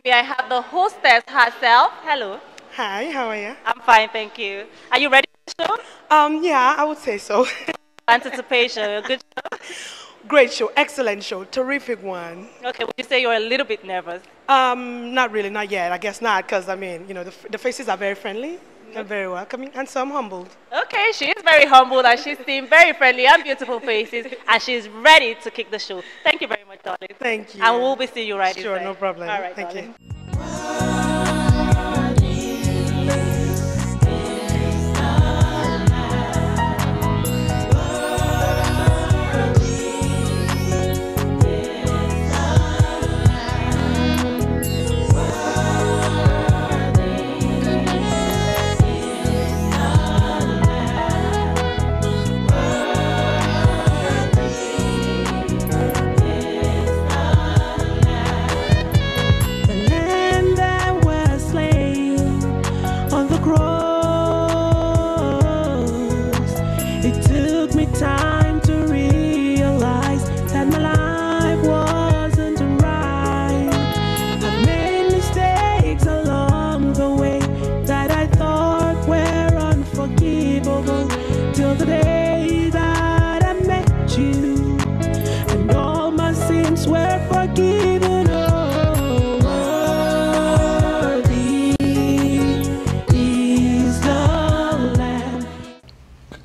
me, I have the hostess herself. Hello. Hi, how are you? I'm fine, thank you. Are you ready for the show? Yeah, I would say so. Anticipation, good show. Great show, excellent show, terrific one. Okay, would you say you're a little bit nervous? Not really, not yet. I guess not, because I mean, the faces are very friendly and very welcoming, and so I'm humbled. Okay, she is very humble and she's seen very friendly and beautiful faces and she's ready to kick the show. Thank you very much, darling. Thank you. And we'll be seeing you right Sure, inside. no problem. All right, Thank darling. you.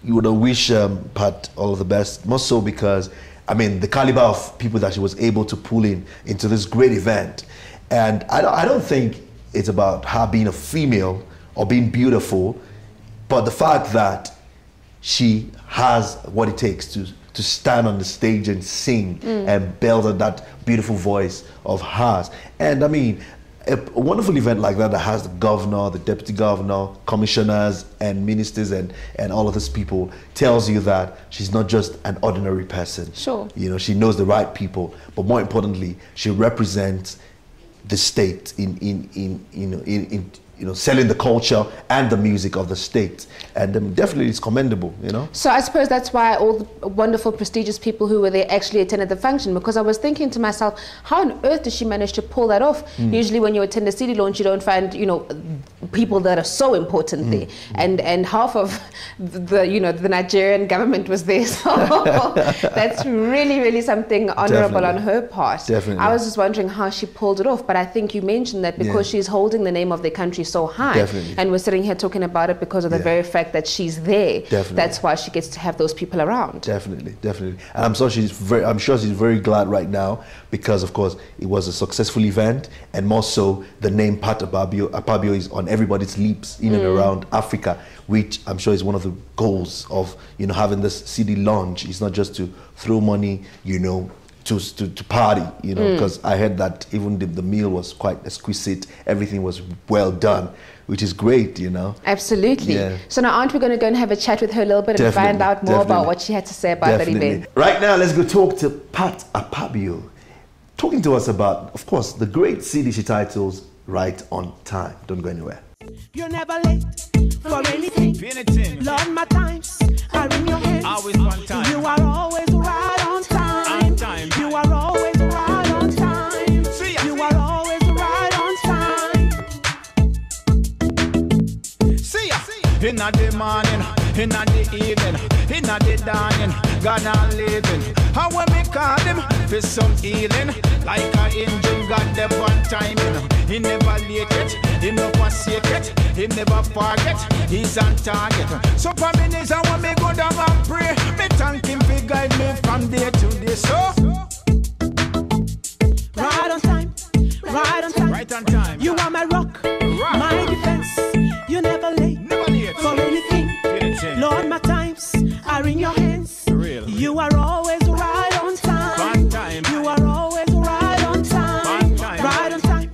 Would wish Pat all of the best, more so because, I mean, the caliber of people that she was able to pull into this great event. And I don't think it's about her being a female or being beautiful, but the fact that she has what it takes to stand on the stage and sing and build on that beautiful voice of hers. And I mean, a wonderful event like that has the governor, the deputy governor, commissioners and ministers and all of these people tells you that she's not just an ordinary person. Sure. You know, she knows the right people, but more importantly, she represents the state in selling the culture and the music of the state. And definitely it's commendable, you know. So I suppose that's why all the wonderful, prestigious people who were there actually attended the function, because I was thinking to myself, how on earth does she manage to pull that off? Usually when you attend a CD launch, you don't find, people that are so important there. And half of the Nigerian government was there. So that's really, really something honorable on her part. Definitely. I was just wondering how she pulled it off, but I think you mentioned that because she's holding the name of the country so high. Definitely. And we're sitting here talking about it because of the very fact that she's there. Definitely. That's why she gets to have those people around. Definitely. And I'm sure she's very glad right now because, of course, it was a successful event, and more so the name Pat Akpabio is on everybody's lips in and around Africa, which I'm sure is one of the goals of having this CD launch. It's not just to throw money, to party, because I heard that even the meal was quite exquisite. Everything was well done, which is great, Absolutely. Yeah. So now aren't we going to go and have a chat with her a little bit and find out more about what she had to say about that event? Right now, let's go talk to Pat Akpabio, talking to us about, of course, the great CD she titles Right on Time. Don't go anywhere. You're never late for anything. Lord, my times are in your hands. Always on time. You are always right on time. You are always right on time. You are always right on time. See ya. Inna the morning, inna the evening, inna the dawning, gonna living. How when me call him for some healing, like a engine got them one time. He never late it, he never forsake it, he never forget. He's on target. So for me, this I want me go down and pray. Me thank him for guide me from day to day. So Right on time. Right on time. right on time. You are my rock, my defense. You're never late for anything. Lord, my times are in your hands. Real. You are always right on time. You are always right on time. Right on time.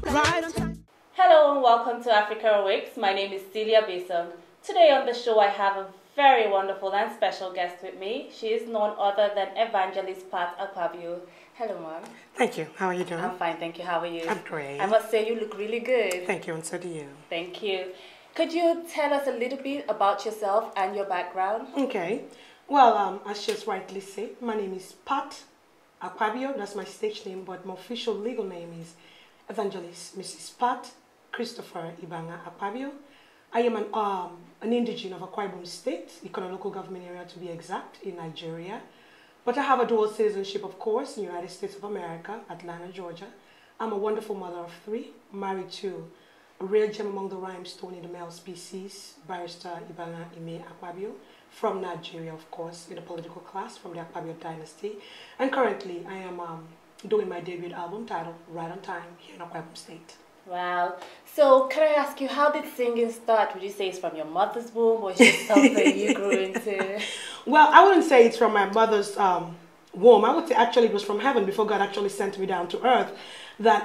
Right on time. Hello and welcome to Africa Awakes. My name is Celia Besong. Today on the show I have a very wonderful and special guest with me. She is none other than Evangelist Pat Akpabio. Hello, ma'am. Thank you. How are you doing? I'm fine, thank you. How are you? I'm great. I must say you look really good. Thank you, and so do you. Thank you. Could you tell us a little bit about yourself and your background? Okay. Well, as she's rightly said, my name is Pat Akpabio. That's my stage name, but my official legal name is Evangelist Mrs. Pat Christopher Ibanga Akpabio. I am an indigene of Akwa Ibom State, Ikono local government area to be exact, in Nigeria. But I have a dual citizenship, of course, in the United States of America, Atlanta, Georgia. I'm a wonderful mother of 3, married to a real gem among the rhinestone in the male species, Barrister Ibanga Ime Akpabio, from Nigeria, of course, in the political class, from the Akpabio dynasty. And currently, I am doing my debut album titled Right on Time here in Akwa Ibom State. Wow. So can I ask you, how did singing start? Would you say it's from your mother's womb, or is it something you grew into? Well, I wouldn't say it's from my mother's womb. I would say actually it was from heaven before God actually sent me down to earth. That,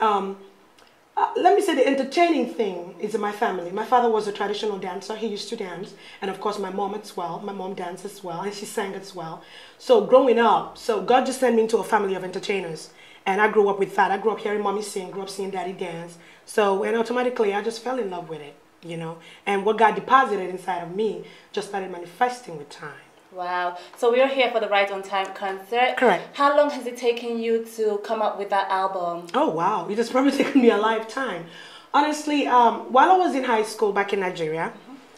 let me say the entertaining thing is in my family. My father was a traditional dancer. He used to dance. And of course my mom as well. My mom danced as well. And she sang as well. So growing up, so God just sent me into a family of entertainers. And I grew up with that. I grew up hearing mommy sing, grew up seeing daddy dance. So, and automatically I just fell in love with it, you know. And what God deposited inside of me just started manifesting with time. Wow. So we are here for the Right on Time concert. Correct. How long has it taken you to come up with that album? Oh, wow. It has probably taken me a lifetime. Honestly, while I was in high school back in Nigeria,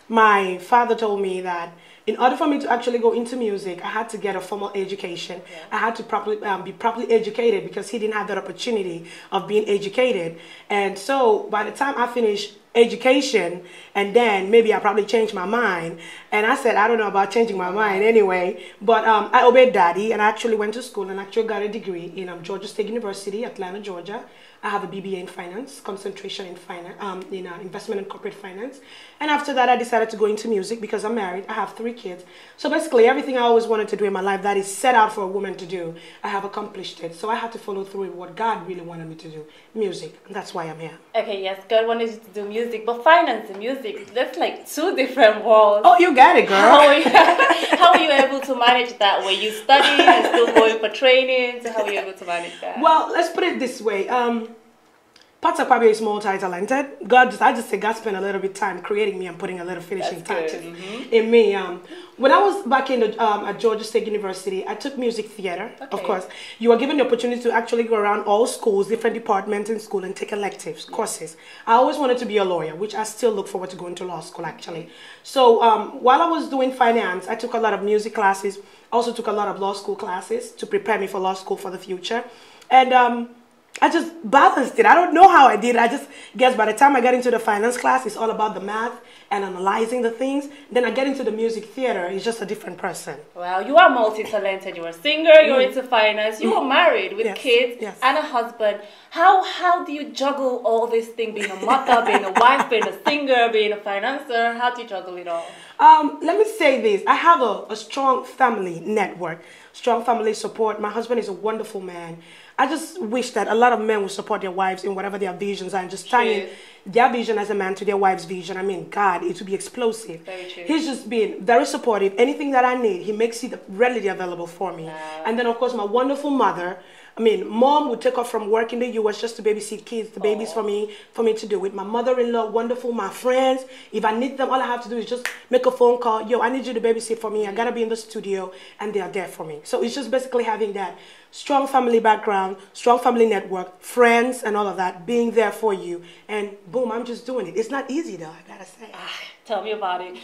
my father told me that in order for me to actually go into music, I had to get a formal education. Yeah. I had to be properly educated because he didn't have that opportunity of being educated. And so by the time I finished education, and then maybe I probably changed my mind. And I said, I don't know about changing my mind anyway. But I obeyed daddy, and I actually went to school and actually got a degree in Georgia State University, Atlanta, Georgia. I have a BBA in finance, concentration in finance, investment and corporate finance. And after that, I decided to go into music because I'm married. I have 3 kids. So basically, everything I always wanted to do in my life that is set out for a woman to do, I have accomplished it. So I had to follow through with what God really wanted me to do, music. And that's why I'm here. Okay, yes, God wanted you to do music, but finance and music, that's like 2 different worlds. Oh, you got it, girl. How are you able to manage that? Were you studying and still going for training? So how were you able to manage that? Well, let's put it this way. Pat Akpabio is multi-talented. I just say God spent a little bit of time creating me and putting a little finishing touches in me. When I was back in at Georgia State University, I took music theater. Okay. Of course, you are given the opportunity to actually go around all schools, different departments in school, and take electives, courses. I always wanted to be a lawyer, which I still look forward to going to law school, actually. So while I was doing finance, I took a lot of music classes. I also took a lot of law school classes to prepare me for law school for the future. And I just balanced it. I don't know how I did it. I just guess by the time I got into the finance class, it's all about the math and analyzing the things. Then I get into the music theater, it's just a different person. Well, you are multi-talented. You're a singer, you're into finance, you are married with kids and a husband. How do you juggle all this thing, being a mother, being a wife, being a singer, being a financer? How do you juggle it all? Let me say this. I have a strong family network, strong family support. My husband is a wonderful man. I just wish that a lot of men would support their wives in whatever their visions are and just tying their vision as a man to their wife's vision. I mean, God, it would be explosive. Very true. He's just being very supportive. Anything that I need, he makes it readily available for me. Wow. And then, of course, my wonderful mother. I mean, mom would take off from work in the U.S. just to babysit kids, the babies for me to do it. My mother-in-law, wonderful. My friends, if I need them, all I have to do is just make a phone call. Yo, I need you to babysit for me. I got to be in the studio, and they are there for me. So it's just basically having that strong family background, strong family network, friends, and all of that, being there for you. And boom, I'm just doing it. It's not easy, though, I got to say. Tell me about it.